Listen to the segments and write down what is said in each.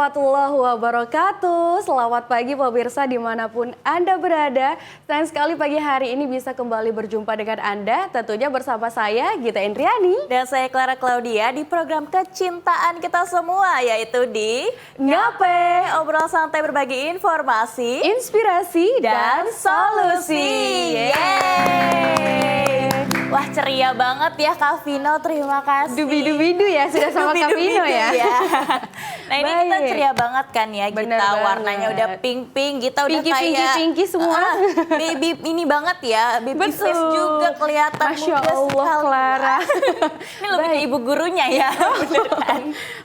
warahmatullahi wabarakatuh. Selamat pagi pemirsa dimanapun Anda berada. Senang sekali pagi hari ini bisa kembali berjumpa dengan Anda. Tentunya bersama saya Gita Indriani. Dan saya Clara Claudia di program kecintaan kita semua, yaitu di Ngape, Obrol santai berbagi informasi, inspirasi, dan solusi. Yeay! Wah, ceria banget ya Kak Vino, terima kasih. Dubi-dubidu ya, sudah sama Kak Vino ya. Nah ini kita ceria banget kan ya, Bener kita banget. warnanya udah pink-pink, kita udah Pinky semua. Baby ini banget ya, baby Betul. face juga kelihatan Masya muda Allah, sekali. Clara. Ini lebih ke ibu gurunya ya. Bener kan?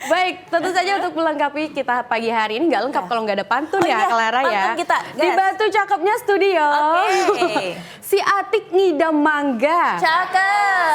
Baik, tentu saja untuk melengkapi kita pagi hari ini nggak lengkap kalau nggak ada pantun ya, iya, Clara ya. pantun kita, gas. Dibantu cakepnya studio. Oke. Si Atik ngidam mangga. Cakep.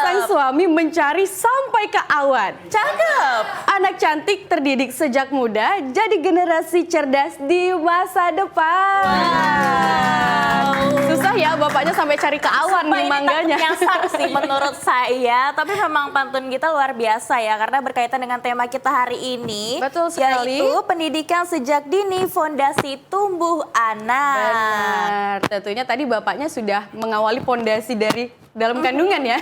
Sang suami mencari sampai ke awan. Cakep. Anak cantik terdidik sejak muda jadi generasi cerdas di masa depan. Wow. Susah ya bapaknya sampai cari ke awan Sumpah di ini mangganya. yang sih menurut saya, tapi memang pantun kita luar biasa ya karena berkaitan dengan tema kita hari ini. Betul sekali. Yaitu pendidikan sejak dini, fondasi tumbuh anak. Benar. Tentunya tadi bapaknya sudah mengawali pondasi dari dalam kandungan ya.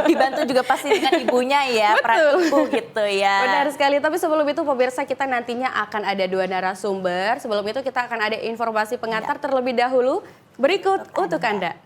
Dibantu juga pasti dengan ibunya ya, peran Betul. ibu gitu ya. Benar sekali, tapi sebelum itu pemirsa kita nantinya akan ada 2 narasumber. Sebelum itu kita akan ada informasi pengantar terlebih dahulu. Berikut untuk Anda.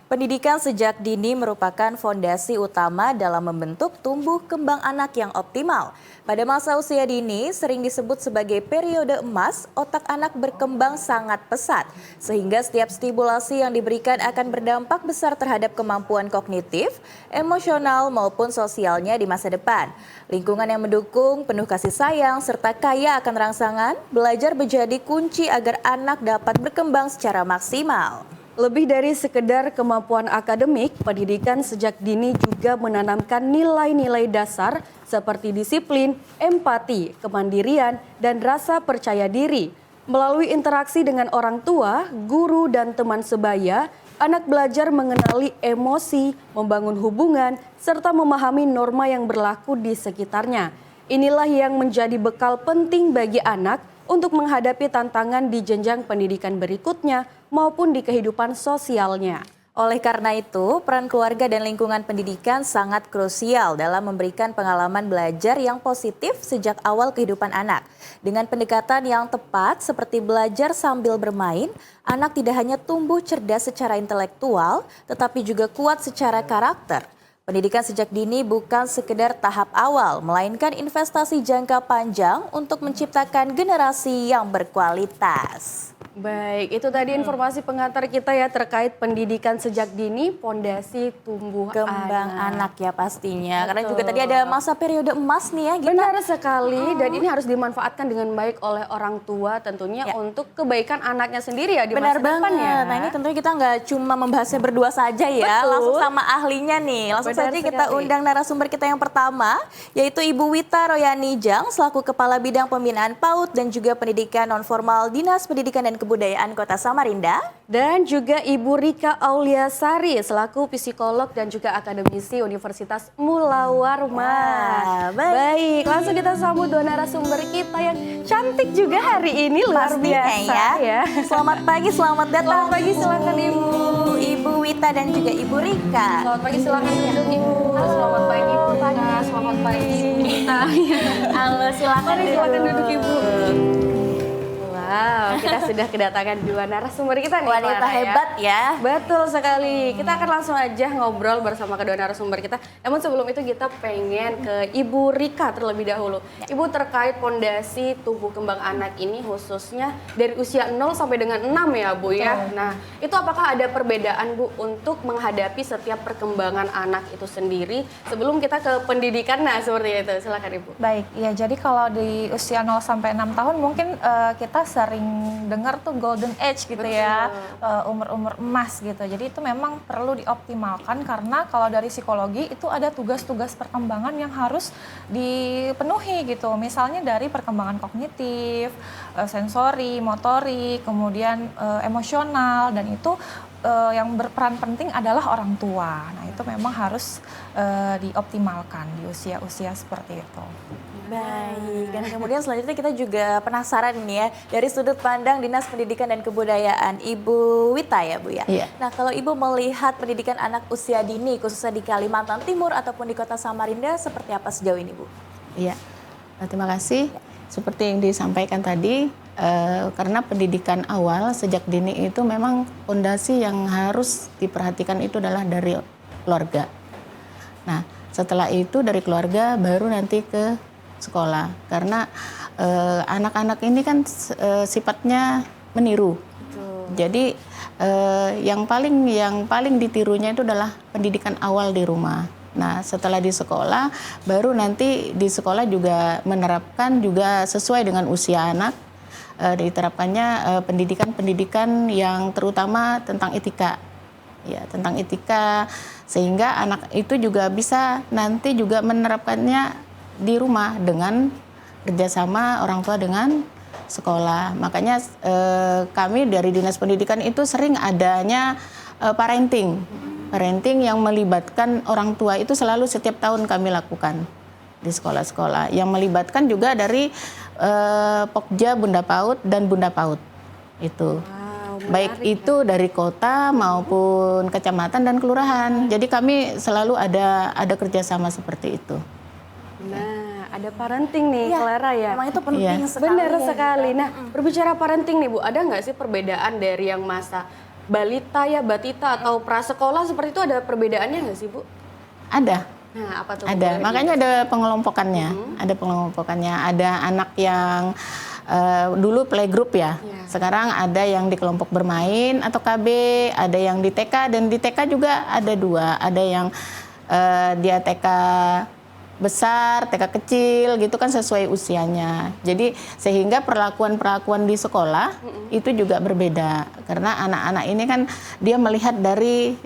Pendidikan sejak dini merupakan fondasi utama dalam membentuk tumbuh kembang anak yang optimal. Pada masa usia dini sering disebut sebagai periode emas, otak anak berkembang sangat pesat. Sehingga setiap stimulasi yang diberikan akan berdampak besar terhadap kemampuan kognitif, emosional maupun sosialnya di masa depan. Lingkungan yang mendukung, penuh kasih sayang, serta kaya akan rangsangan, belajar menjadi kunci agar anak dapat berkembang secara maksimal. Lebih dari sekedar kemampuan akademik, pendidikan sejak dini juga menanamkan nilai-nilai dasar seperti disiplin, empati, kemandirian, dan rasa percaya diri. Melalui interaksi dengan orang tua, guru, dan teman sebaya, anak belajar mengenali emosi, membangun hubungan, serta memahami norma yang berlaku di sekitarnya. Inilah yang menjadi bekal penting bagi anak untuk menghadapi tantangan di jenjang pendidikan berikutnya maupun di kehidupan sosialnya. Oleh karena itu, peran keluarga dan lingkungan pendidikan sangat krusial dalam memberikan pengalaman belajar yang positif sejak awal kehidupan anak. Dengan pendekatan yang tepat seperti belajar sambil bermain, anak tidak hanya tumbuh cerdas secara intelektual, tetapi juga kuat secara karakter. Pendidikan sejak dini bukan sekedar tahap awal, melainkan investasi jangka panjang untuk menciptakan generasi yang berkualitas. Baik, itu tadi informasi pengantar kita ya terkait pendidikan sejak dini, fondasi tumbuh Kembang anak ya pastinya. Karena Betul. juga tadi ada masa periode emas nih ya. Benar sekali, dan ini harus dimanfaatkan dengan baik oleh orang tua tentunya untuk kebaikan anaknya sendiri ya di Benar masa depan banget. ya. Nah ini tentunya kita nggak cuma membahasnya berdua saja ya. Betul. Langsung sama ahlinya nih. Langsung Benar saja kita sekali. undang narasumber kita yang pertama. Yaitu Ibu Wita Royani Jang selaku Kepala Bidang Pembinaan PAUD dan juga Pendidikan Nonformal Dinas Pendidikan dan Kebudayaan Kota Samarinda. Dan juga Ibu Rika Auliasari selaku psikolog dan juga akademisi Universitas Mula Warman. Wah, baik. Langsung kita sambut 2 narasumber kita yang cantik juga hari ini, luar Pastinya biasa ya. Selamat pagi, selamat datang. Selamat pagi, silakan Ibu. Ibu Wita dan juga Ibu Rika. Selamat pagi, silakan duduk Ibu. Selamat pagi Ibu Rika. Selamat pagi Ibu Rika. Halo, silakan Silakan duduk Ibu. Wow, kita sudah kedatangan 2 narasumber kita nih. Wanita Clara, hebat ya. Betul sekali. Kita akan langsung aja ngobrol bersama kedua narasumber kita. Namun sebelum itu kita pengen ke Ibu Rika terlebih dahulu. Ibu terkait fondasi tumbuh kembang anak ini khususnya dari usia 0 sampai dengan 6 ya Bu ya. Nah itu apakah ada perbedaan Bu untuk menghadapi setiap perkembangan anak itu sendiri sebelum kita ke pendidikan? Nah seperti itu, silakan Ibu. Baik, ya jadi kalau di usia 0 sampai 6 tahun mungkin kita sering dengar tuh golden age gitu. Betul. Ya, umur-umur emas gitu. Jadi itu memang perlu dioptimalkan karena kalau dari psikologi itu ada tugas-tugas perkembangan yang harus dipenuhi gitu. Misalnya dari perkembangan kognitif, sensori, motorik, kemudian emosional, dan itu yang berperan penting adalah orang tua. Nah itu memang harus dioptimalkan di usia-usia seperti itu. Baik, dan kemudian selanjutnya kita juga penasaran nih ya, dari sudut pandang Dinas Pendidikan dan Kebudayaan, Ibu Wita ya Bu ya? Iya. Nah kalau Ibu melihat pendidikan anak usia dini, khususnya di Kalimantan Timur ataupun di kota Samarinda, seperti apa sejauh ini Bu? Iya, terima kasih. Seperti yang disampaikan tadi, karena pendidikan awal sejak dini itu memang fondasi yang harus diperhatikan itu adalah dari keluarga. Nah, setelah itu dari keluarga baru nanti ke sekolah. Karena anak-anak ini kan sifatnya meniru. Jadi yang paling ditirunya itu adalah pendidikan awal di rumah. Nah, setelah di sekolah, baru nanti di sekolah juga menerapkan juga sesuai dengan usia anak, diterapkannya pendidikan-pendidikan yang terutama tentang etika. Ya, tentang etika, sehingga anak itu juga bisa nanti juga menerapkannya di rumah dengan kerjasama orang tua dengan sekolah. Makanya kami dari Dinas Pendidikan itu sering adanya parenting yang melibatkan orang tua itu selalu setiap tahun kami lakukan di sekolah-sekolah. Yang melibatkan juga dari Pokja Bunda PAUD dan Bunda PAUD itu. Baik itu dari kota maupun kecamatan dan kelurahan. Jadi kami selalu ada kerjasama seperti itu. Nah, ada parenting nih, Clara ya. Memang itu penting Iya. sekali. Benar ya, sekali. juga. Nah, berbicara parenting nih Bu, ada nggak sih perbedaan dari yang masa balita ya, batita atau prasekolah seperti itu, ada perbedaannya nggak sih Bu? Ada. Nah, apa tuh? Ada, Boleh makanya ada pengelompokannya. Ada pengelompokannya. Ada anak yang dulu playgroup ya. Sekarang ada yang di kelompok bermain atau KB, ada yang di TK, dan di TK juga ada dua. Ada yang dia TK besar, TK kecil gitu kan sesuai usianya. Jadi sehingga perlakuan-perlakuan di sekolah itu juga berbeda. Karena anak-anak ini kan dia melihat dari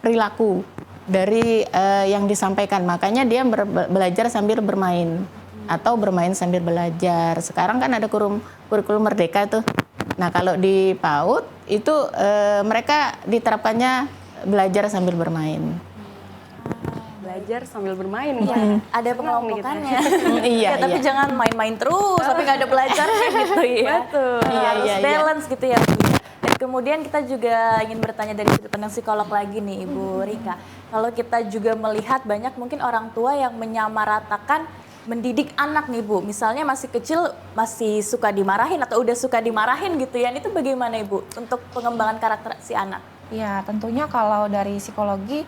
perilaku, dari yang disampaikan. Makanya dia belajar sambil bermain atau bermain sambil belajar. Sekarang kan ada kurikulum merdeka tuh. Nah, kalau di PAUD itu mereka diterapkannya belajar sambil bermain. belajar sambil bermain. Iya, ada pengelompokannya. Iya, Ya, tapi iya. jangan main-main terus, tapi nggak ada belajarnya gitu ya. Betul. Harus Iya, iya. balance gitu ya. Bu. Dan kemudian kita juga ingin bertanya dari sudut pandang psikolog lagi nih, Ibu Rika. Kalau kita juga melihat banyak mungkin orang tua yang menyamaratakan mendidik anak nih Bu, misalnya masih kecil masih suka dimarahin atau udah suka dimarahin gitu ya, itu bagaimana Ibu untuk pengembangan karakter si anak? Ya, tentunya kalau dari psikologi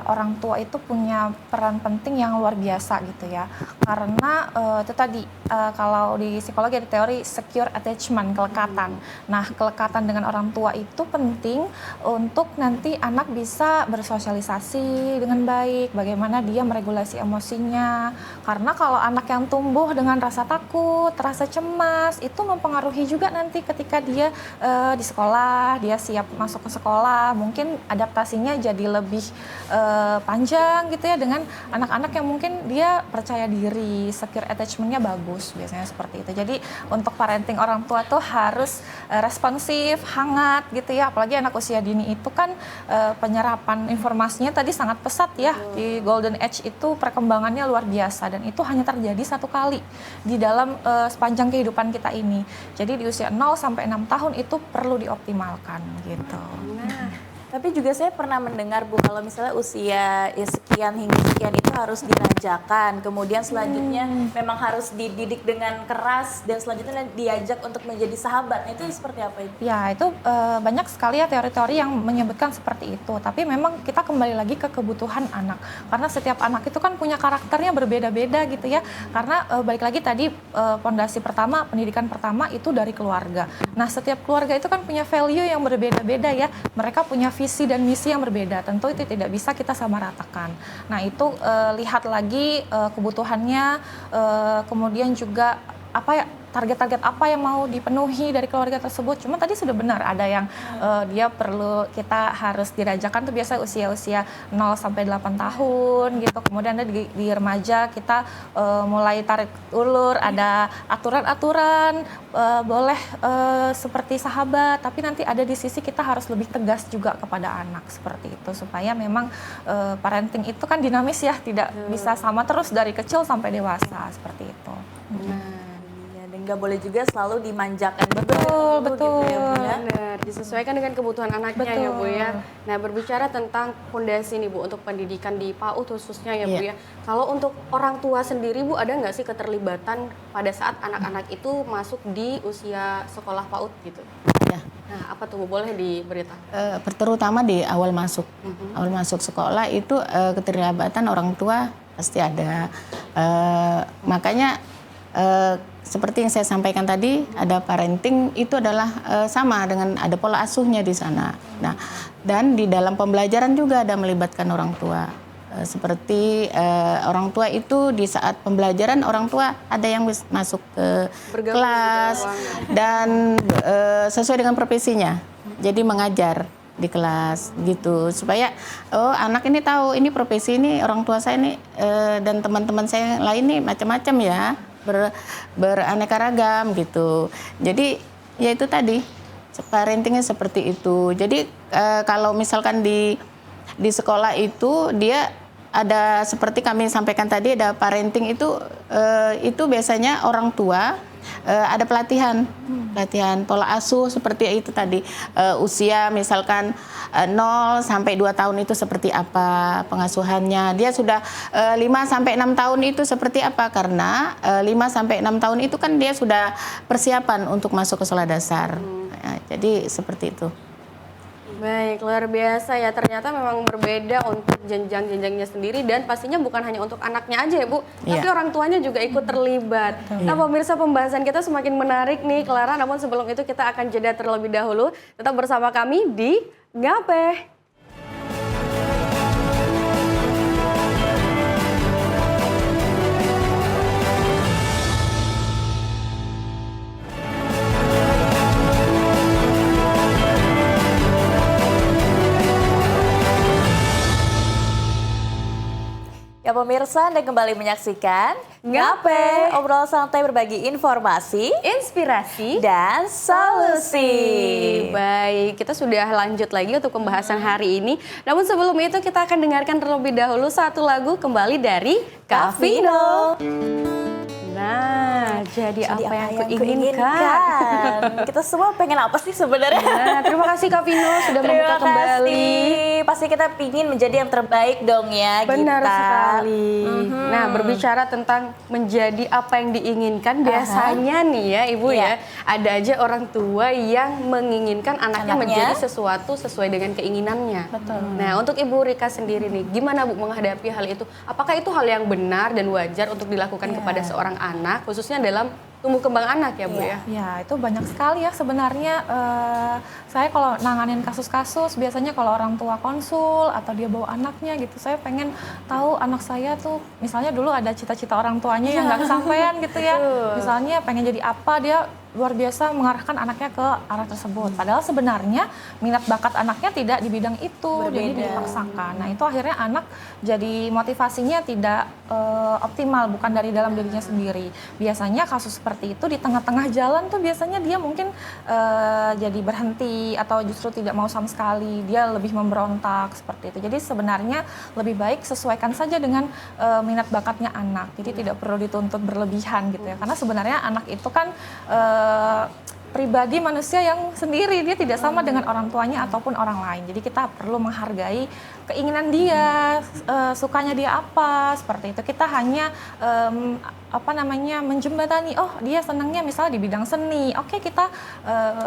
orang tua itu punya peran penting yang luar biasa gitu ya. Karena itu tadi kalau di psikologi ada teori secure attachment, kelekatan. Nah, kelekatan dengan orang tua itu penting untuk nanti anak bisa bersosialisasi dengan baik, bagaimana dia meregulasi emosinya. Karena kalau anak yang tumbuh dengan rasa takut, rasa cemas, itu mempengaruhi juga nanti ketika dia di sekolah, dia siap masuk ke sekolah, mungkin adaptasinya jadi lebih panjang gitu ya dengan anak-anak yang mungkin dia percaya diri, secure attachment-nya bagus, biasanya seperti itu. Jadi untuk parenting orang tua tuh harus responsif, hangat gitu ya, apalagi anak usia dini itu kan penyerapan informasinya tadi sangat pesat ya. Di golden age itu perkembangannya luar biasa dan itu hanya terjadi satu kali di dalam sepanjang kehidupan kita ini. Jadi di usia 0 sampai 6 tahun itu perlu dioptimalkan gitu. Tapi juga saya pernah mendengar Bu, kalau misalnya usia ya sekian hingga sekian itu harus dirajakan, kemudian selanjutnya memang harus dididik dengan keras dan selanjutnya diajak untuk menjadi sahabat. Nah, itu seperti apa itu? Ya, itu banyak sekali ya teori-teori yang menyebutkan seperti itu. Tapi memang kita kembali lagi ke kebutuhan anak. Karena setiap anak itu kan punya karakternya berbeda-beda gitu ya. Karena balik lagi tadi pondasi pertama, pendidikan pertama itu dari keluarga. Nah, setiap keluarga itu kan punya value yang berbeda-beda ya. Mereka punya visi dan misi yang berbeda. Tentu itu tidak bisa kita samaratakan. Nah, itu lihat lagi kebutuhannya, kemudian juga apa ya target-target apa yang mau dipenuhi dari keluarga tersebut. Cuma tadi sudah benar, ada yang dia perlu, kita harus dirajakan tuh biasa usia-usia 0 sampai 8 tahun gitu. Kemudian ada di remaja kita mulai tarik ulur, ada aturan-aturan, boleh seperti sahabat, tapi nanti ada di sisi kita harus lebih tegas juga kepada anak seperti itu, supaya memang parenting itu kan dinamis ya, tidak bisa sama terus dari kecil sampai dewasa seperti itu. Iya, dan nggak boleh juga selalu dimanjakan Betul, gitu betul. ya, Bu, ya. Benar, disesuaikan dengan kebutuhan anaknya ya Bu ya. Nah, berbicara tentang fondasi nih Bu untuk pendidikan di PAUD khususnya ya Bu ya. Kalau untuk orang tua sendiri Bu, ada nggak sih keterlibatan pada saat anak-anak itu masuk di usia sekolah PAUD gitu? Ya. Nah, apa tuh Bu, boleh diberitahu? Terutama di awal masuk sekolah itu keterlibatan orang tua pasti ada. Makanya seperti yang saya sampaikan tadi, ada parenting itu adalah sama dengan ada pola asuhnya di sana. Nah, dan di dalam pembelajaran juga ada melibatkan orang tua. Seperti orang tua itu di saat pembelajaran orang tua ada yang masuk ke Bergabung kelas di ruangan. dan sesuai dengan profesinya. Jadi mengajar di kelas gitu supaya anak ini tahu ini profesi ini orang tua saya ini dan teman-teman saya yang lain nih macam-macam ya, beraneka ragam gitu. Jadi ya itu tadi parentingnya seperti itu. Jadi kalau misalkan di sekolah itu dia ada seperti kami sampaikan tadi, ada parenting itu biasanya orang tua ada pelatihan pola asuh seperti itu tadi, usia misalkan 0 sampai 2 tahun itu seperti apa pengasuhannya, dia sudah 5 sampai 6 tahun itu seperti apa, karena 5 sampai 6 tahun itu kan dia sudah persiapan untuk masuk ke sekolah dasar. Nah, jadi seperti itu. Baik, luar biasa ya. Ternyata memang berbeda untuk jenjang-jenjangnya sendiri dan pastinya bukan hanya untuk anaknya aja ya Bu, tapi orang tuanya juga ikut terlibat. Nah, pemirsa, pembahasan kita semakin menarik nih Clara, namun sebelum itu kita akan jeda terlebih dahulu. Tetap bersama kami di Ngape. Ya pemirsa, Anda kembali menyaksikan Ngape, obrolan santai berbagi informasi, Inspirasi dan solusi. Baik, kita sudah lanjut lagi untuk pembahasan hari ini. Namun sebelum itu kita akan dengarkan terlebih dahulu satu lagu kembali dari Kavino. Nah, jadi apa yang kuinginkan. Kita semua pengen apa sih sebenarnya? Nah, terima kasih Kavino sudah membuka kembali. Pasti kita pingin menjadi yang terbaik dong ya. Benar Gita. sekali. Nah, berbicara tentang menjadi apa yang diinginkan, biasanya nih ya Ibu ya, ada aja orang tua yang menginginkan anaknya menjadi sesuatu sesuai dengan keinginannya. Betul. Nah, untuk Ibu Rika sendiri nih, gimana Bu menghadapi hal itu? Apakah itu hal yang benar dan wajar untuk dilakukan kepada seorang anak, khususnya dalam tumbuh kembang anak ya Bu ya? Ya, itu banyak sekali ya sebenarnya. Saya kalau nanganin kasus-kasus, biasanya kalau orang tua konsul atau dia bawa anaknya gitu, saya pengen tahu anak saya tuh, misalnya dulu ada cita-cita orang tuanya yang nggak kesampaian gitu ya. Misalnya pengen jadi apa, dia luar biasa mengarahkan anaknya ke arah tersebut. Padahal sebenarnya minat bakat anaknya tidak di bidang itu, jadi dipaksakan. Nah, itu akhirnya anak jadi motivasinya tidak optimal, bukan dari dalam dirinya sendiri. Biasanya kasus seperti itu di tengah-tengah jalan tuh biasanya dia mungkin jadi berhenti atau justru tidak mau sama sekali. Dia lebih memberontak seperti itu. Jadi sebenarnya lebih baik sesuaikan saja dengan minat bakatnya anak. Jadi tidak perlu dituntut berlebihan gitu ya. Karena sebenarnya anak itu kan pribadi manusia yang sendiri, dia tidak sama dengan orang tuanya ataupun orang lain. Jadi kita perlu menghargai keinginan dia, sukanya dia apa, seperti itu. Kita hanya menjembatani, oh dia senangnya misalnya di bidang seni, oke kita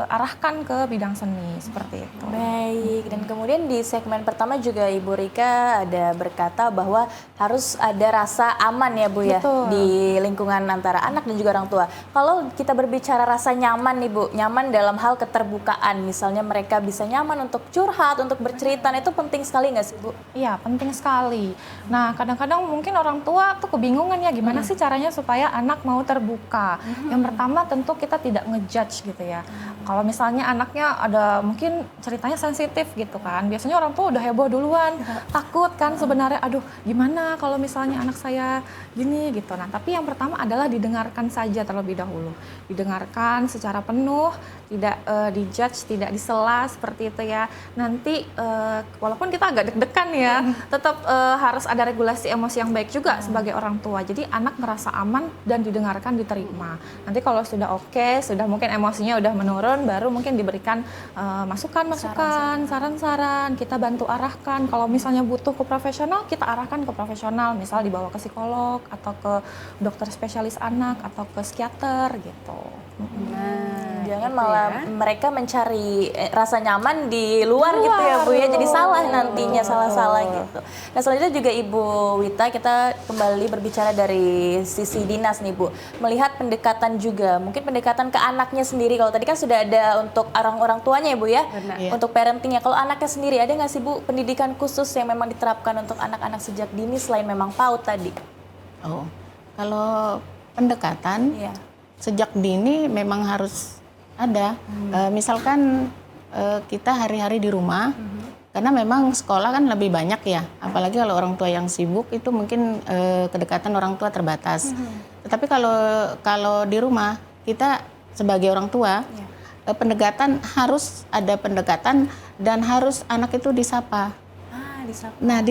arahkan ke bidang seni, seperti itu. Baik, dan kemudian di segmen pertama juga Ibu Rika ada berkata bahwa harus ada rasa aman ya Bu ya. Betul. Di lingkungan antara anak dan juga orang tua. Kalau kita berbicara rasa nyaman nih Bu, nyaman dalam hal keterbukaan, misalnya mereka bisa nyaman untuk curhat, untuk bercerita, itu penting sekali nggak sih Bu? Iya, penting sekali. Nah, kadang-kadang mungkin orang tua tuh kebingungan ya, gimana sih caranya supaya anak mau terbuka. Yang pertama tentu kita tidak ngejudge gitu ya. Kalau misalnya anaknya ada mungkin ceritanya sensitif gitu kan, biasanya orang tua udah heboh duluan, takut kan sebenarnya, aduh gimana kalau misalnya anak saya gini gitu. Nah tapi yang pertama adalah didengarkan saja terlebih dahulu, didengarkan secara penuh, tidak dijudge, tidak disela seperti itu ya. Nanti walaupun kita agak deg-degan ya, tetap harus ada regulasi emosi yang baik juga sebagai orang tua. Jadi anak merasa aman dan didengarkan, diterima. Nanti kalau sudah oke, sudah mungkin emosinya udah menurun, baru mungkin diberikan masukan-masukan, saran-saran, kita bantu arahkan. Kalau misalnya butuh ke profesional, kita arahkan ke profesional, misal dibawa ke psikolog atau ke dokter spesialis anak atau ke psikiater gitu. Jangan gitu malah ya. mereka mencari rasa nyaman di luar gitu ya Bu ya, jadi salah nantinya, salah-salah gitu. Nah selanjutnya juga Ibu Wita, kita kembali berbicara dari sisi dinas nih Bu, melihat pendekatan juga, mungkin pendekatan ke anaknya sendiri. Kalau tadi kan sudah ada untuk orang tuanya ya Bu ya, Benar. untuk parentingnya. Kalau anaknya sendiri ada nggak sih Bu pendidikan khusus yang memang diterapkan untuk anak-anak sejak dini selain memang PAUD tadi? Oh, kalau pendekatan Iya. sejak dini memang harus ada. Misalkan kita hari-hari di rumah, karena memang sekolah kan lebih banyak ya. Apalagi kalau orang tua yang sibuk itu mungkin kedekatan orang tua terbatas. Tetapi kalau di rumah kita sebagai orang tua, pendekatan harus ada pendekatan dan harus anak itu disapa. Disapa. Nah,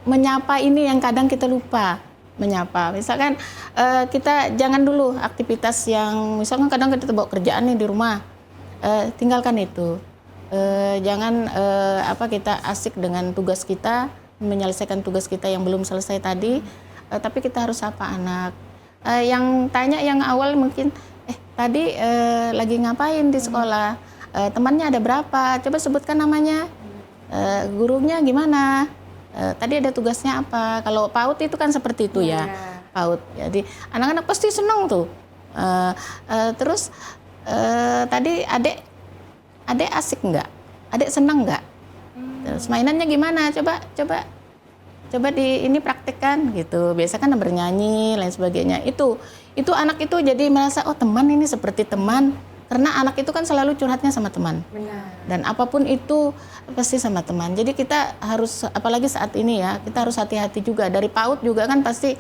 menyapa ini yang kadang kita lupa menyapa. Misalkan kita jangan dulu aktivitas yang misalkan kadang kita bawa kerjaan nih di rumah, tinggalkan itu. Jangan kita asik dengan tugas kita, menyelesaikan tugas kita yang belum selesai tadi, tapi kita harus sapa anak. Yang tanya yang awal mungkin, tadi lagi ngapain di sekolah? Temannya ada berapa? Coba sebutkan namanya. Gurunya gimana? Tadi ada tugasnya apa? Kalau PAUD itu kan seperti itu ya, PAUD. Jadi anak-anak pasti senang tuh. Terus tadi adek asik nggak? Adek senang nggak? Terus mainannya gimana? Coba ini praktekkan gitu. Biasa kan bernyanyi lain sebagainya. Itu anak itu jadi merasa oh teman ini seperti teman. Karena anak itu kan selalu curhatnya sama teman. Benar. Dan apapun itu pasti sama teman. Jadi kita harus, apalagi saat ini ya, kita harus hati-hati juga. Dari PAUD juga kan pasti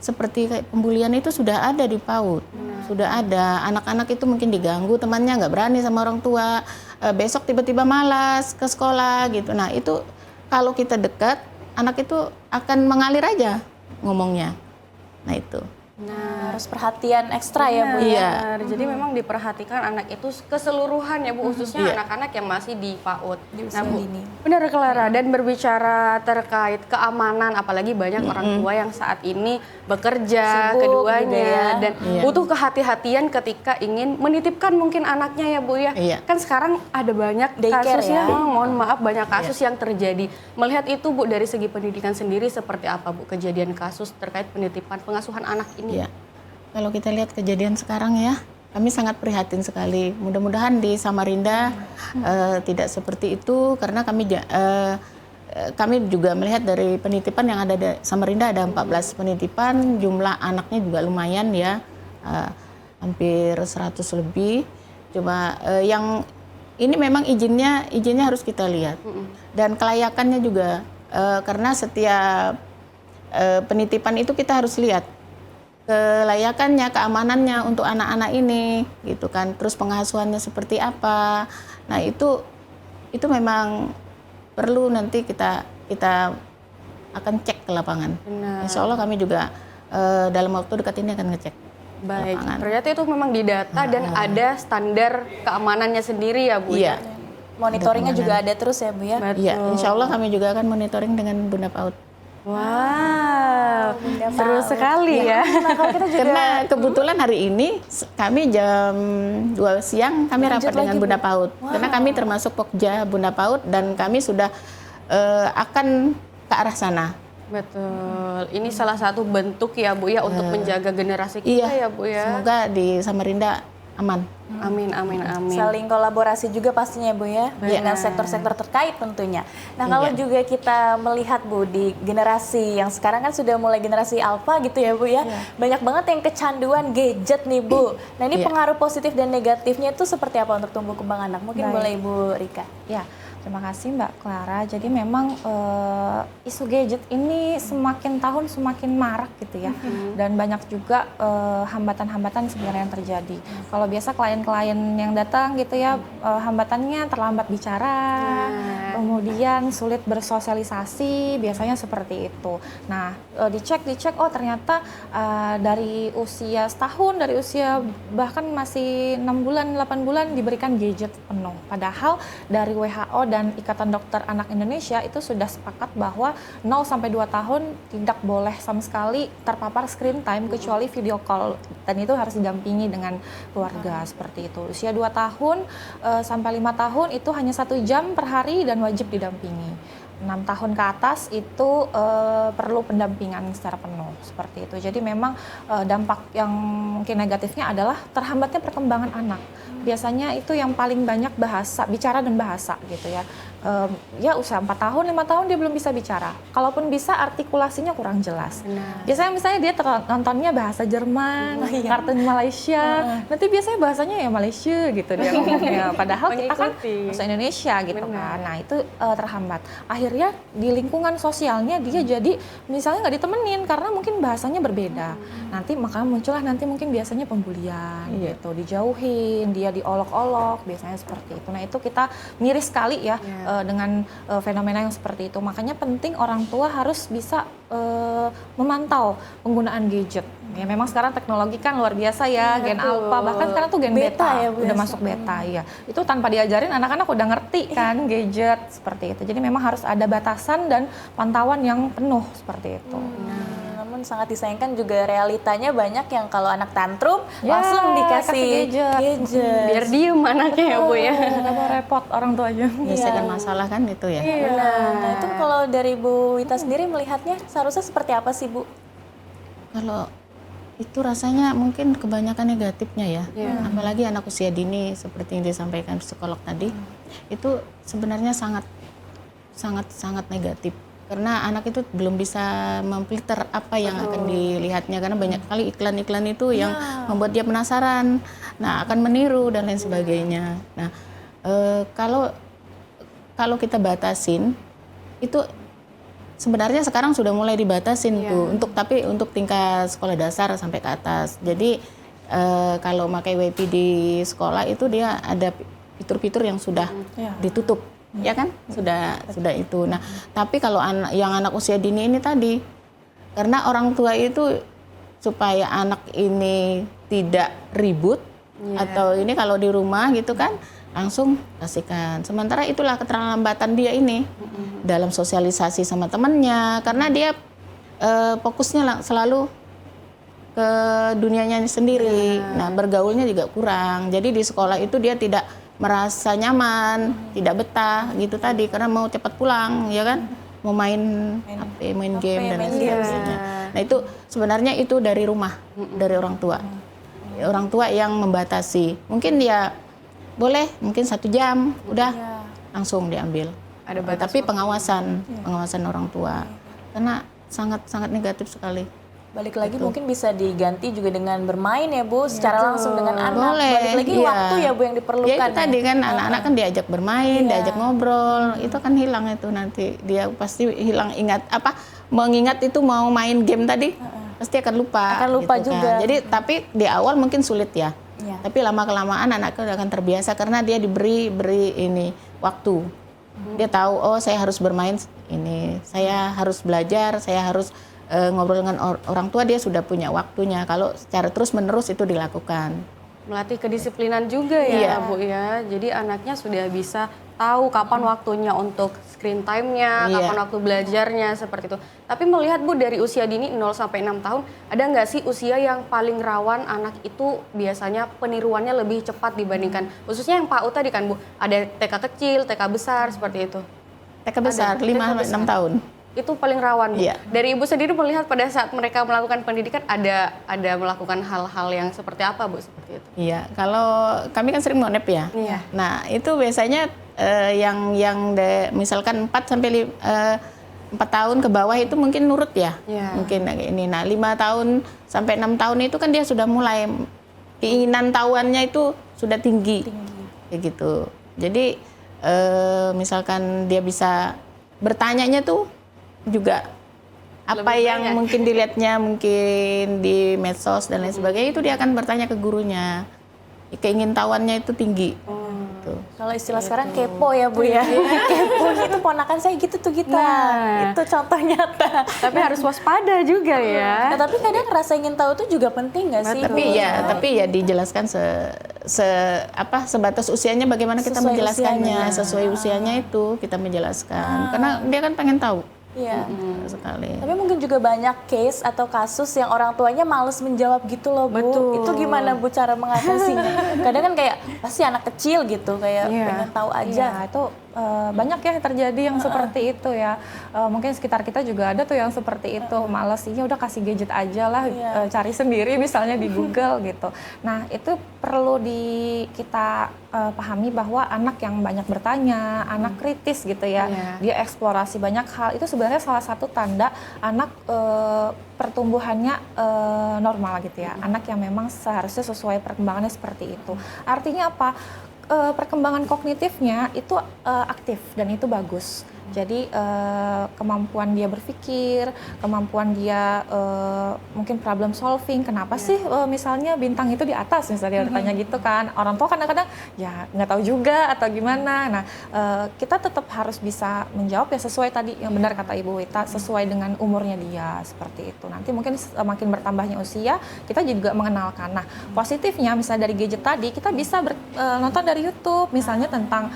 seperti kayak pembulian itu sudah ada di PAUD. Sudah ada. Anak-anak itu mungkin diganggu, temannya nggak berani sama orang tua. Besok tiba-tiba malas ke sekolah gitu. Nah itu kalau kita dekat, anak itu akan mengalir aja ngomongnya. Nah itu. Harus perhatian ekstra ya Bu ya. Iya. Benar. Jadi memang diperhatikan anak itu keseluruhan ya Bu, khususnya anak-anak yang masih di PAUD. Nah Bu, benar Clara, dan berbicara terkait keamanan, apalagi banyak orang tua yang saat ini bekerja Sibuk keduanya juga ya. dan butuh kehati-hatian ketika ingin menitipkan mungkin anaknya ya Bu ya. Iya. Kan sekarang ada banyak Daycare kasusnya, ya. mohon maaf banyak kasus yang terjadi. Melihat itu Bu dari segi pendidikan sendiri seperti apa Bu kejadian kasus terkait penitipan pengasuhan anak ini? Iya. Kalau kita lihat kejadian sekarang ya, kami sangat prihatin sekali. Mudah-mudahan di Samarinda tidak seperti itu, karena kami juga melihat dari penitipan yang ada di Samarinda ada 14 penitipan, jumlah anaknya juga lumayan ya, hampir 100 lebih. Cuma yang ini memang izinnya harus kita lihat dan kelayakannya juga, karena setiap penitipan itu kita harus lihat kelayakannya, keamanannya untuk anak-anak ini, gitu kan. Terus pengasuhannya seperti apa. Nah itu memang perlu nanti kita akan cek ke lapangan. Benar. Insya Allah kami juga dalam waktu dekat ini akan ngecek. Baik, Lapangan. ternyata itu memang didata dan ada standar keamanannya sendiri ya Bu? Iya. Monitoringnya juga ada terus ya Bu ya. Betul. Iya, insya Allah kami juga akan monitoring dengan Bunda PAUD. Wow, seru sekali ya. Karena kebetulan hari ini kami jam 2 siang kami rapat dengan Bunda PAUD. Karena kami termasuk Pokja Bunda PAUD dan kami sudah akan ke arah sana. Betul, ini salah satu bentuk ya Bu ya untuk menjaga generasi kita ya Bu ya. Semoga di Samarinda aman. Amin, amin, amin. Saling kolaborasi juga pastinya Bu ya, dengan sektor-sektor terkait tentunya. Nah kalau juga kita melihat Bu di generasi yang sekarang kan sudah mulai generasi alfa gitu ya Bu ya, banyak banget yang kecanduan gadget nih Bu. Nah ini pengaruh positif dan negatifnya itu seperti apa untuk tumbuh kembang anak? Mungkin boleh Ibu Rika. Ya, terima kasih Mbak Clara. Jadi memang isu gadget ini semakin tahun semakin marak gitu ya. Dan banyak juga hambatan-hambatan sebenarnya yang terjadi. Kalau biasa klien-klien yang datang gitu ya, hambatannya terlambat bicara, kemudian sulit bersosialisasi, biasanya seperti itu. Nah, dicek, oh ternyata dari usia setahun, dari usia bahkan masih 6 bulan, 8 bulan diberikan gadget penuh. Padahal dari WHO dan Ikatan Dokter Anak Indonesia itu sudah sepakat bahwa 0 sampai 2 tahun tidak boleh sama sekali terpapar screen time kecuali video call, dan itu harus didampingi dengan keluarga seperti itu. Usia 2 tahun sampai 5 tahun itu hanya 1 jam per hari dan wajib didampingi. 6 tahun ke atas itu perlu pendampingan secara penuh seperti itu. Jadi memang dampak yang mungkin negatifnya adalah terhambatnya perkembangan anak. Biasanya itu yang paling banyak bicara dan bahasa gitu ya. Ya usia 4 tahun, 5 tahun dia belum bisa bicara. Kalaupun bisa artikulasinya kurang jelas. Biasanya misalnya dia nontonnya bahasa Jerman, kartun Malaysia. Nanti biasanya bahasanya ya Malaysia gitu dia ngomongnya. Padahal kita kan bahasa Indonesia gitu kan. Nah itu terhambat. Akhirnya di lingkungan sosialnya dia jadi misalnya nggak ditemenin karena mungkin bahasanya berbeda. Nanti makanya muncullah nanti mungkin biasanya pembulian gitu, dijauhin, dia diolok-olok, biasanya seperti itu. Nah itu kita miris sekali ya. Dengan fenomena yang seperti itu. Makanya penting orang tua harus bisa memantau penggunaan gadget. Ya memang sekarang teknologi kan luar biasa ya, gen alpha, bahkan sekarang tuh gen beta ya, udah masuk beta ya. Itu tanpa diajarin anak-anak udah ngerti kan gadget seperti itu. Jadi memang harus ada batasan dan pantauan yang penuh seperti itu. Namun sangat disayangkan juga realitanya banyak yang kalau anak tantrum langsung dikasih gadget. Biar diem anaknya ya Bu ya. Nggak mau repot orang tuanya. Menyelesaikan masalah kan itu ya. Nah itu kalau dari Bu Wita sendiri melihatnya seharusnya seperti apa sih Bu? Kalau itu rasanya mungkin kebanyakan negatifnya ya. Apalagi anak usia dini seperti yang disampaikan psikolog tadi, itu sebenarnya sangat negatif. Karena anak itu belum bisa memfilter apa yang akan dilihatnya, karena banyak kali iklan-iklan itu yang membuat dia penasaran, nah akan meniru dan lain sebagainya. Nah kalau kita batasin itu sebenarnya sekarang sudah mulai dibatasin tuh tapi untuk tingkat sekolah dasar sampai ke atas. Jadi kalau pakai WiFi di sekolah itu dia ada fitur-fitur yang sudah ditutup. Ya kan sudah itu. Nah tapi kalau anak usia dini ini tadi, karena orang tua itu supaya anak ini tidak ribut atau ini kalau di rumah gitu kan langsung kasihkan. Sementara itulah keterlambatan dia ini dalam sosialisasi sama temannya, karena dia fokusnya selalu ke dunianya sendiri. Nah bergaulnya juga kurang. Jadi di sekolah itu dia tidak merasa nyaman, tidak betah gitu tadi, karena mau cepat pulang ya kan, mau main HP, main game dan lain sebagainya. Nah itu sebenarnya itu dari rumah, dari orang tua. Orang tua yang membatasi. Mungkin dia boleh mungkin 1 jam udah langsung diambil. Tapi pengawasan orang tua, karena sangat negatif sekali. Balik lagi mungkin bisa diganti juga dengan bermain ya Bu, secara langsung dengan anak. Boleh, balik lagi waktu ya Bu yang diperlukan. Ya itu tadi kan anak-anak kan diajak bermain, diajak ngobrol, itu kan hilang itu nanti. Dia pasti hilang mengingat itu mau main game tadi, pasti akan lupa. Akan lupa gitu juga. Kan. Jadi tapi di awal mungkin sulit ya. Tapi lama-kelamaan anaknya akan terbiasa karena dia diberi ini waktu. Dia tahu, oh saya harus bermain ini, saya harus belajar, saya harus ngobrol dengan orang tua, dia sudah punya waktunya. Kalau secara terus-menerus itu dilakukan. Melatih kedisiplinan juga ya Bu ya. Jadi anaknya sudah bisa tahu kapan waktunya untuk screen time-nya, kapan waktu belajarnya seperti itu. Tapi melihat Bu dari usia dini 0 sampai 6 tahun, ada nggak sih usia yang paling rawan anak itu biasanya peniruannya lebih cepat dibandingkan khususnya yang PAUD tadi kan Bu, ada TK kecil, TK besar seperti itu. TK besar 5 sampai 6 tahun. itu paling rawan, Bu. Iya. Dari Ibu sendiri melihat pada saat mereka melakukan pendidikan ada melakukan hal-hal yang seperti apa, Bu, seperti itu? Iya, kalau kami kan sering monep ya. Iya. Nah, itu biasanya misalkan 4 tahun ke bawah itu mungkin nurut ya. Iya. Mungkin kayak ini. Nah, 5 tahun sampai 6 tahun itu kan dia sudah mulai keinginan tahuannya itu sudah tinggi. Kayak gitu. Jadi misalkan dia bisa bertanyanya tuh juga apa Lebih yang banyak. mungkin dilihatnya mungkin di medsos dan lain sebagainya itu dia akan bertanya ke gurunya. Keingintahuannya itu tinggi. Gitu. Kalau istilah sekarang kepo ya Bu ya. Kepo itu ponakan saya gitu tuh Gita. Nah. Itu contoh nyata. Tapi harus waspada juga ya. Nah, tapi kadang rasa ingin tahu itu juga penting nggak sih? Tapi ya dijelaskan sebatas usianya bagaimana kita Sesuai menjelaskannya, usianya. sesuai usianya itu kita menjelaskan. Karena dia kan pengen tahu Iya. sekali. Tapi mungkin juga banyak case atau kasus yang orang tuanya males menjawab gitu loh Bu. Betul. Itu gimana Bu cara mengatasinya? Kadang kan kayak pasti anak kecil gitu kayak Iya. pengen tahu aja. Iya, itu banyak ya terjadi yang seperti itu ya. Mungkin sekitar kita juga ada tuh yang seperti itu. Males, ya udah kasih gadget aja lah, Iya. cari sendiri misalnya di Google gitu. Nah, itu perlu kita pahami bahwa anak yang banyak bertanya, anak kritis gitu ya. Iya. Dia eksplorasi banyak hal. Itu sebenarnya salah satu tanda anak pertumbuhannya normal gitu ya. Anak yang memang seharusnya sesuai perkembangannya seperti itu. Artinya apa? Perkembangan kognitifnya itu aktif dan itu bagus. Jadi kemampuan dia berpikir, kemampuan dia mungkin problem solving. Kenapa sih misalnya bintang itu di atas misalnya dia bertanya gitu kan. Orang tua kadang-kadang ya nggak tahu juga atau gimana. Nah kita tetap harus bisa menjawab ya sesuai tadi yang benar kata Ibu Wita, sesuai dengan umurnya dia seperti itu. Nanti mungkin makin bertambahnya usia kita juga mengenalkan. Nah positifnya misalnya dari gadget tadi kita bisa nonton dari YouTube misalnya tentang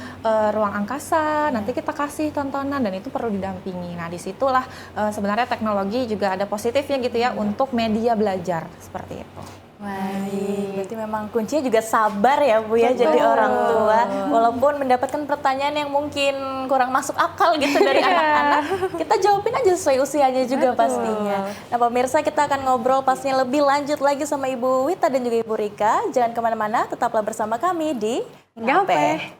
ruang angkasa. Nanti kita kasih tontonan dan itu perlu didampingi. Nah disitulah sebenarnya teknologi juga ada positifnya gitu ya untuk media belajar seperti itu. Baik, berarti memang kuncinya juga sabar ya Bu ya jadi orang tua. Walaupun mendapatkan pertanyaan yang mungkin kurang masuk akal gitu dari anak-anak, kita jawabin aja sesuai usianya juga pastinya. Nah pemirsa kita akan ngobrol pastinya lebih lanjut lagi sama Ibu Wita dan juga Ibu Rika. Jangan kemana-mana, tetaplah bersama kami di Ngape.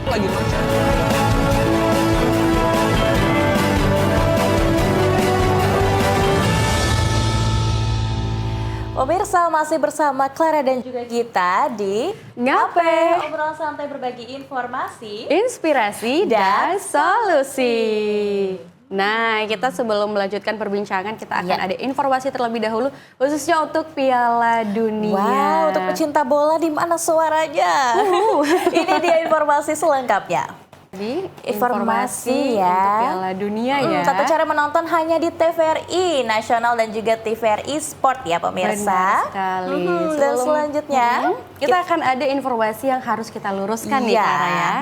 Lagi macet. Pemirsa masih bersama Clara dan juga Gita di Ngape. Obrolan santai berbagi informasi. Inspirasi dan solusi. Nah, kita sebelum melanjutkan perbincangan, kita akan ada informasi terlebih dahulu, khususnya untuk Piala Dunia. Wow, untuk pecinta bola di mana suaranya? Ini dia informasi selengkapnya. Jadi, Informasi ya. untuk Piala Dunia ya. Tata cara menonton hanya di TVRI Nasional dan juga TVRI Sport ya pemirsa. Benar sekali. Dan selanjutnya kita akan ada informasi yang harus kita luruskan nih Iya. Kara ya.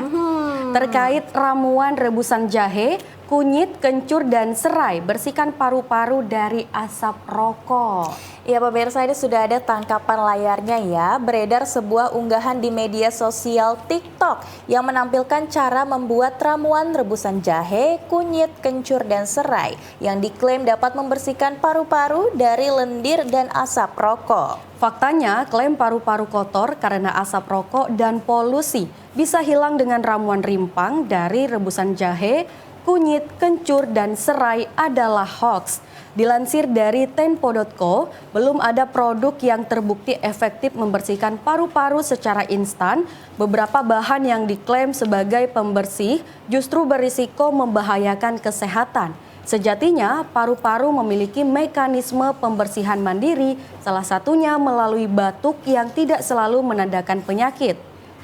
Terkait ramuan rebusan jahe, kunyit, kencur, dan serai. Bersihkan paru-paru dari asap rokok. Ya pemirsa ini sudah ada tangkapan layarnya ya. Beredar sebuah unggahan di media sosial TikTok yang menampilkan cara membuat ramuan rebusan jahe, kunyit, kencur, dan serai yang diklaim dapat membersihkan paru-paru dari lendir dan asap rokok. Faktanya, klaim paru-paru kotor karena asap rokok dan polusi bisa hilang dengan ramuan rimpang dari rebusan jahe, kunyit, kencur, dan serai adalah hoax. Dilansir dari Tempo.co, belum ada produk yang terbukti efektif membersihkan paru-paru secara instan. Beberapa bahan yang diklaim sebagai pembersih justru berisiko membahayakan kesehatan. Sejatinya, paru-paru memiliki mekanisme pembersihan mandiri, salah satunya melalui batuk yang tidak selalu menandakan penyakit.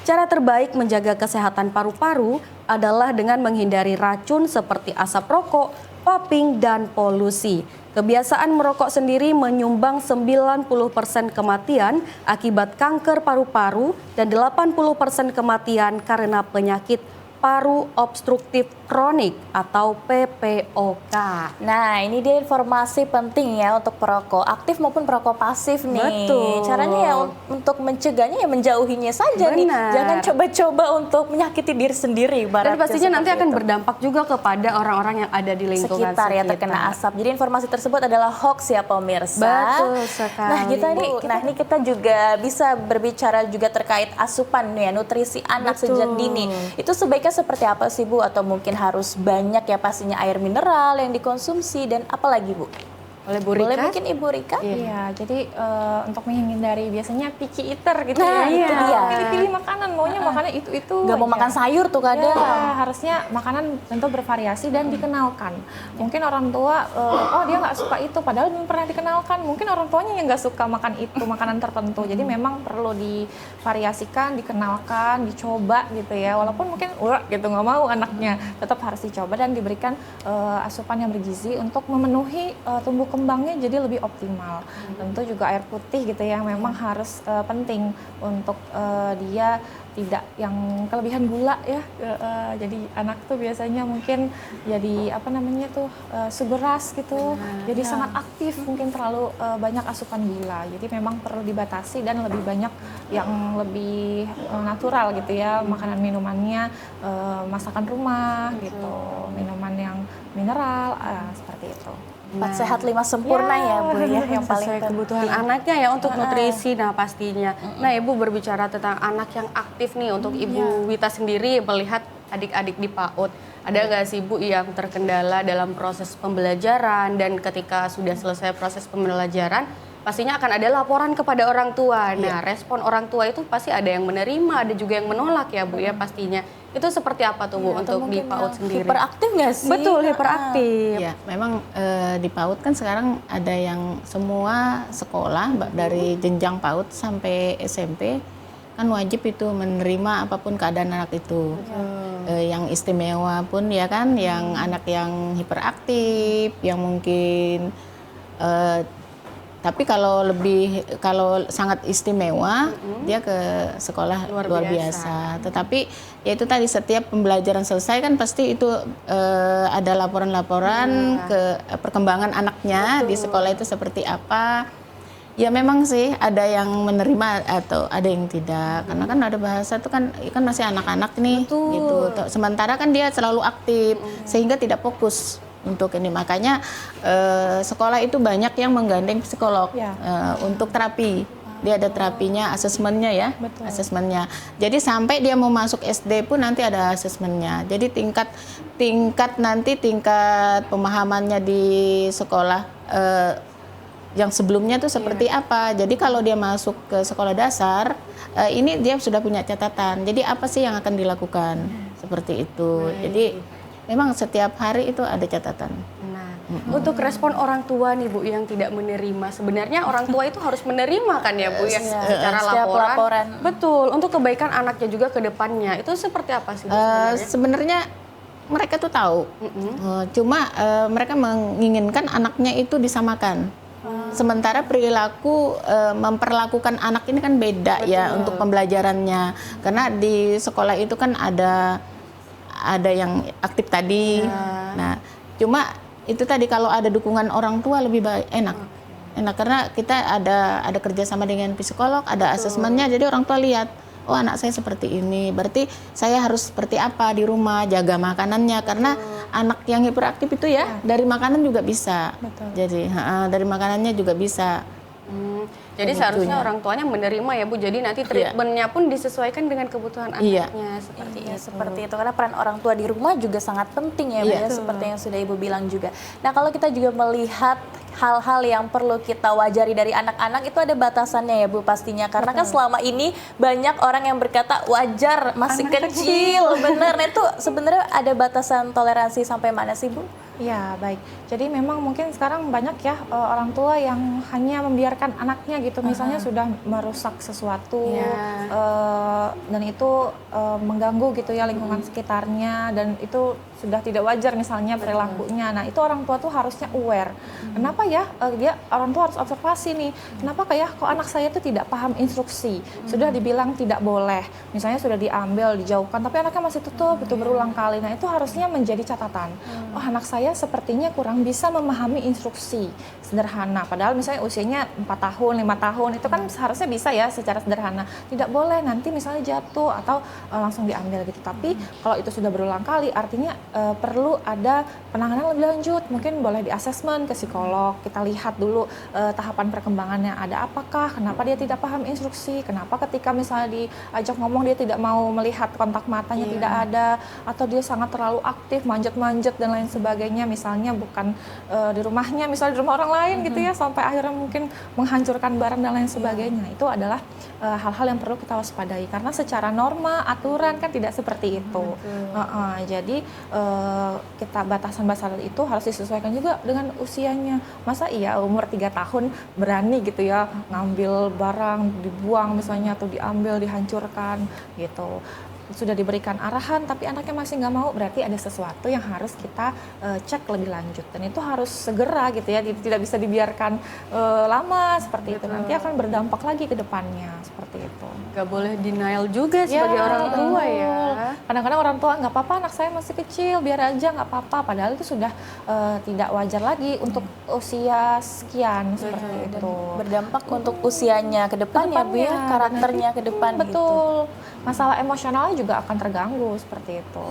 Cara terbaik menjaga kesehatan paru-paru adalah dengan menghindari racun seperti asap rokok, vaping, dan polusi. Kebiasaan merokok sendiri menyumbang 90% kematian akibat kanker paru-paru dan 80% kematian karena penyakit paru obstruktif kronik atau PPOK. Nah, ini dia informasi penting ya untuk perokok aktif maupun perokok pasif nih. Betul. Caranya ya untuk mencegahnya ya menjauhinya saja nih. Benar. Jangan coba-coba untuk menyakiti diri sendiri. Dan pastinya nanti seperti akan itu. berdampak juga kepada orang-orang yang ada di lingkungan Sekitar ya terkena asap. Jadi informasi tersebut adalah hoax ya pemirsa. Betul sekali. Nah, ini kita juga bisa berbicara juga terkait asupan ya, nutrisi anak Betul. sejak dini. Itu sebaiknya seperti apa sih Bu? Atau mungkin harus banyak ya pastinya air mineral yang dikonsumsi dan apa lagi Bu? Oleh Bu Rika? Boleh mungkin Ibu Rika? Iya, jadi untuk menghindari biasanya picky eater gitu Nah, ya. itu dia. Pilih-pilih makanan, maunya makanan itu-itu. Gak mau aja. makan sayur tuh kadang. Ya, harusnya makanan tentu bervariasi dan dikenalkan. Mungkin orang tua, oh dia nggak suka itu, padahal belum pernah dikenalkan. Mungkin orang tuanya yang nggak suka makan itu, makanan tertentu. Jadi memang perlu divariasikan, dikenalkan, dicoba gitu ya. Walaupun mungkin gitu nggak mau anaknya, tetap harus dicoba dan diberikan asupan yang bergizi untuk memenuhi tumbuh kembangnya jadi lebih optimal. Tentu juga air putih gitu ya, memang harus penting untuk dia tidak yang kelebihan gula ya. Jadi anak tuh biasanya mungkin jadi sugar rush gitu. Jadi sangat aktif, mungkin terlalu banyak asupan gula. Jadi memang perlu dibatasi dan lebih banyak yang lebih natural gitu ya, makanan minumannya masakan rumah gitu, minuman yang mineral seperti itu. 4 sehat 5 sempurna ya Bu ya, yang paling sesuai penting. kebutuhan anaknya ya untuk nutrisi. Nah pastinya. Nah Ibu berbicara tentang anak yang aktif nih, untuk Ibu Wita sendiri melihat adik-adik di PAUD. Ada nggak sih Bu yang terkendala dalam proses pembelajaran, dan ketika sudah selesai proses pembelajaran pastinya akan ada laporan kepada orang tua. Nah respon orang tua itu pasti ada yang menerima, ada juga yang menolak ya Bu ya pastinya. Itu seperti apa tuh Bu untuk di PAUD sendiri? Hiperaktif nggak sih? Betul, hiperaktif. Ya, memang di PAUD kan sekarang ada yang semua sekolah dari jenjang PAUD sampai SMP kan wajib itu menerima apapun keadaan anak itu. Yang istimewa pun ya kan, yang anak yang hiperaktif, yang mungkin tapi kalau sangat istimewa dia ke sekolah luar biasa. Tetapi ya itu tadi, setiap pembelajaran selesai kan pasti itu ada laporan-laporan ke perkembangan anaknya di sekolah itu seperti apa. Ya memang sih ada yang menerima atau ada yang tidak, karena kan ada bahasa itu kan masih anak-anak nih gitu. Sementara kan dia selalu aktif sehingga tidak fokus untuk ini. Makanya sekolah itu banyak yang menggandeng psikolog untuk terapi. Dia ada terapinya, asesmennya ya, asesmennya. Jadi sampai dia mau masuk SD pun nanti ada asesmennya. Jadi tingkat pemahamannya di sekolah yang sebelumnya tuh seperti apa. Jadi kalau dia masuk ke sekolah dasar, ini dia sudah punya catatan. Jadi apa sih yang akan dilakukan seperti itu. Jadi memang setiap hari itu ada catatan. Nah, untuk respon orang tua nih Bu yang tidak menerima, sebenarnya orang tua itu harus menerima kan ya Bu ya, secara setiap laporan. Betul, untuk kebaikan anaknya juga ke depannya. Itu seperti apa sih Bu sebenarnya? Sebenarnya mereka tuh tahu, cuma mereka menginginkan anaknya itu disamakan. Sementara perilaku memperlakukan anak ini kan beda ya untuk pembelajarannya, karena di sekolah itu kan ada yang aktif tadi. Nah, cuma itu tadi kalau ada dukungan orang tua lebih baik, enak karena kita ada kerjasama dengan psikolog, ada asesmennya. Jadi orang tua lihat, oh anak saya seperti ini, berarti saya harus seperti apa di rumah, jaga makanannya, karena anak yang hiperaktif itu ya dari makanan juga bisa. Jadi dari makanannya juga bisa. Jadi seharusnya orang tuanya menerima ya Bu. Jadi nanti treatmentnya pun disesuaikan dengan kebutuhan anaknya seperti itu. Seperti itu, karena peran orang tua di rumah juga sangat penting ya Bu ya, seperti yang sudah Ibu bilang juga. Nah kalau kita juga melihat hal-hal yang perlu kita wajari dari anak-anak itu ada batasannya ya Bu pastinya, karena kan selama ini banyak orang yang berkata wajar masih kecil. Bener, nah itu sebenarnya ada batasan toleransi sampai mana sih Bu? Ya, baik. Jadi memang mungkin sekarang banyak ya orang tua yang hanya membiarkan anaknya gitu, misalnya sudah merusak sesuatu Ya. dan itu mengganggu gitu ya lingkungan sekitarnya, dan itu sudah tidak wajar misalnya perilakunya. Nah, itu orang tua tuh harusnya aware. Kenapa ya dia orang tua harus observasi nih. Kenapa kok anak saya tuh tidak paham instruksi? Sudah dibilang tidak boleh, misalnya sudah diambil, dijauhkan, tapi anaknya masih tutup, itu berulang kali. Nah, itu harusnya menjadi catatan. Oh, anak saya sepertinya kurang bisa memahami instruksi sederhana. Padahal misalnya usianya 4 tahun, 5 tahun, itu kan seharusnya bisa ya secara sederhana. Tidak boleh nanti misalnya jatuh atau langsung diambil gitu. Tapi kalau itu sudah berulang kali, artinya perlu ada penanganan lebih lanjut. Mungkin boleh di asesmen ke psikolog, kita lihat dulu tahapan perkembangannya ada apakah, kenapa dia tidak paham instruksi, kenapa ketika misalnya diajak ngomong dia tidak mau melihat kontak matanya, tidak ada, atau dia sangat terlalu aktif, manjat-manjat dan lain sebagainya, misalnya bukan di rumahnya, misalnya di rumah orang lain gitu ya, sampai akhirnya mungkin menghancurkan barang dan lain sebagainya. Itu adalah hal-hal yang perlu kita waspadai, karena secara norma, aturan kan tidak seperti itu. Jadi kita batasan-batasan itu harus disesuaikan juga dengan usianya. Masa iya umur 3 tahun berani gitu ya ngambil barang, dibuang misalnya, atau diambil, dihancurkan gitu. Sudah diberikan arahan tapi anaknya masih nggak mau, berarti ada sesuatu yang harus kita cek lebih lanjut, dan itu harus segera gitu ya, tidak bisa dibiarkan lama seperti itu, nanti akan berdampak lagi ke depannya seperti itu. Gak boleh denial juga sebagai orang tua ya. Kadang-kadang orang tua nggak apa-apa, anak saya masih kecil, biar aja nggak apa-apa, padahal itu sudah tidak wajar lagi untuk usia sekian seperti itu. Berdampak untuk usianya ke depan ya Bu ya, karakternya ke depan gitu. Betul. Masalah emosionalnya juga akan terganggu seperti itu.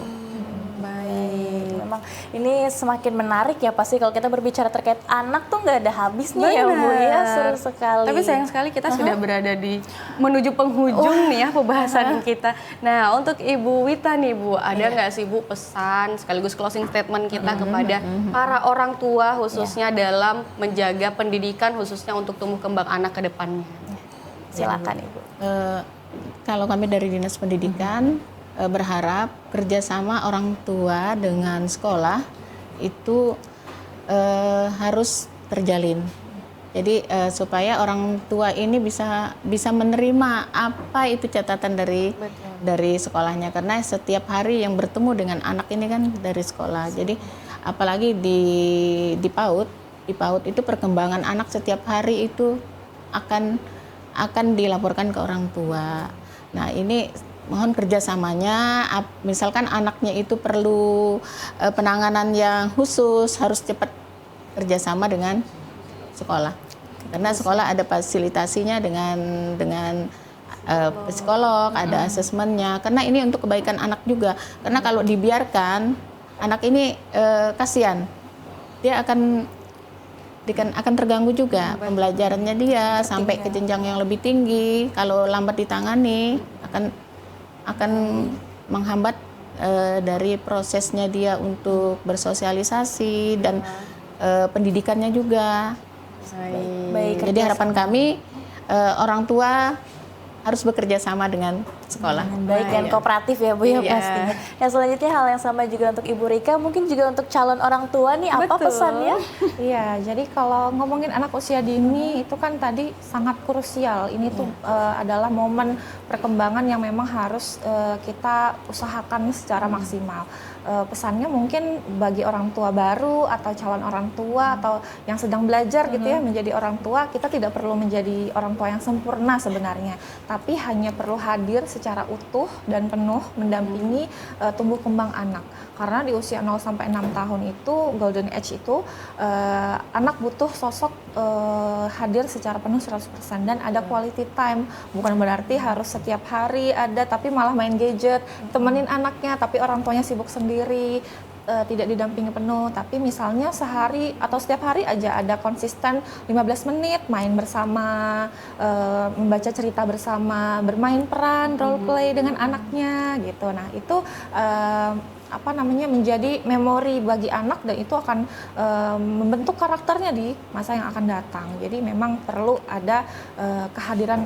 Baik, memang ini semakin menarik ya, pasti kalau kita berbicara terkait anak tuh nggak ada habisnya ya Bu ya, seru sekali. Tapi sayang sekali kita sudah berada di menuju penghujung nih ya pembahasan kita. Nah, untuk Ibu Wita nih Bu, ada nggak sih Bu pesan sekaligus closing statement kita kepada para orang tua khususnya dalam menjaga pendidikan khususnya untuk tumbuh kembang anak ke depannya? Silakan Ibu. Kalau kami dari Dinas Pendidikan berharap kerjasama orang tua dengan sekolah itu harus terjalin. Jadi supaya orang tua ini bisa menerima apa itu catatan dari sekolahnya, karena setiap hari yang bertemu dengan anak ini kan dari sekolah. Jadi apalagi di PAUD itu perkembangan anak setiap hari itu akan dilaporkan ke orang tua. Nah, ini mohon kerjasamanya, misalkan anaknya itu perlu penanganan yang khusus, harus cepat kerjasama dengan sekolah. Karena sekolah ada fasilitasinya dengan psikolog, ada asesmennya. Karena ini untuk kebaikan anak juga. Karena kalau dibiarkan, anak ini kasihan. Dia akan terganggu juga pembelajarannya dia sampai ke jenjang yang lebih tinggi. Kalau lambat ditangani akan menghambat dari prosesnya dia untuk bersosialisasi dan pendidikannya juga. Baik. Jadi harapan kami orang tua harus bekerja sama dengan sekolah. Baik dan kooperatif ya Bu ya pastinya. Yang selanjutnya hal yang sama juga untuk Ibu Rika, mungkin juga untuk calon orang tua nih, apa pesannya? Iya, jadi kalau ngomongin anak usia dini itu kan tadi sangat krusial. Ini tuh adalah momen perkembangan yang memang harus kita usahakan secara maksimal. Pesannya mungkin bagi orang tua baru atau calon orang tua atau yang sedang belajar gitu ya menjadi orang tua, kita tidak perlu menjadi orang tua yang sempurna sebenarnya, tapi hanya perlu hadir secara utuh dan penuh mendampingi tumbuh kembang anak. Karena di usia 0 sampai 6 tahun itu golden age itu anak butuh sosok hadir secara penuh 100% dan ada quality time. Bukan berarti harus setiap hari ada tapi malah main gadget, temenin anaknya tapi orang tuanya sibuk sendiri, tidak didampingi penuh. Tapi misalnya sehari atau setiap hari aja ada konsisten 15 menit main bersama, membaca cerita bersama, bermain peran, role play dengan anaknya gitu. Nah, itu menjadi memori bagi anak dan itu akan membentuk karakternya di masa yang akan datang. Jadi memang perlu ada kehadiran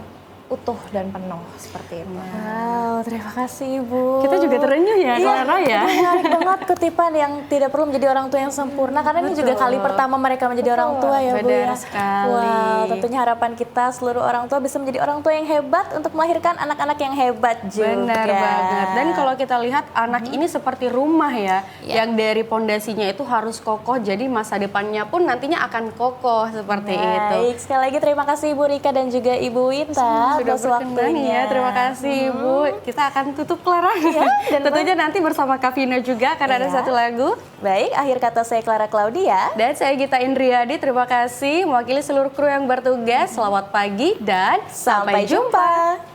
utuh dan penuh seperti itu. Wow, terima kasih Ibu. Kita juga terenyuh ya, Clara ya. Menarik banget kutipan yang tidak perlu menjadi orang tua yang sempurna, karena ini juga kali pertama mereka menjadi orang tua ya Bu Benar ya. sekali. Wow, tentunya harapan kita seluruh orang tua bisa menjadi orang tua yang hebat untuk melahirkan anak-anak yang hebat juga. Benar banget. Dan kalau kita lihat anak ini seperti rumah ya, yang dari pondasinya itu harus kokoh, jadi masa depannya pun nantinya akan kokoh seperti itu. Baik, sekali lagi terima kasih Ibu Rika dan juga Ibu Wita Sudah atas berkenan waktunya. ya, terima kasih Ibu. Kita akan tutup Clara. dan Tentunya nanti bersama Kak Vina juga akan ada Iya. satu lagu. Baik, akhir kata saya Clara Claudia. Dan saya Gita Indriadi, terima kasih mewakili seluruh kru yang bertugas. Selamat pagi dan Sampai jumpa.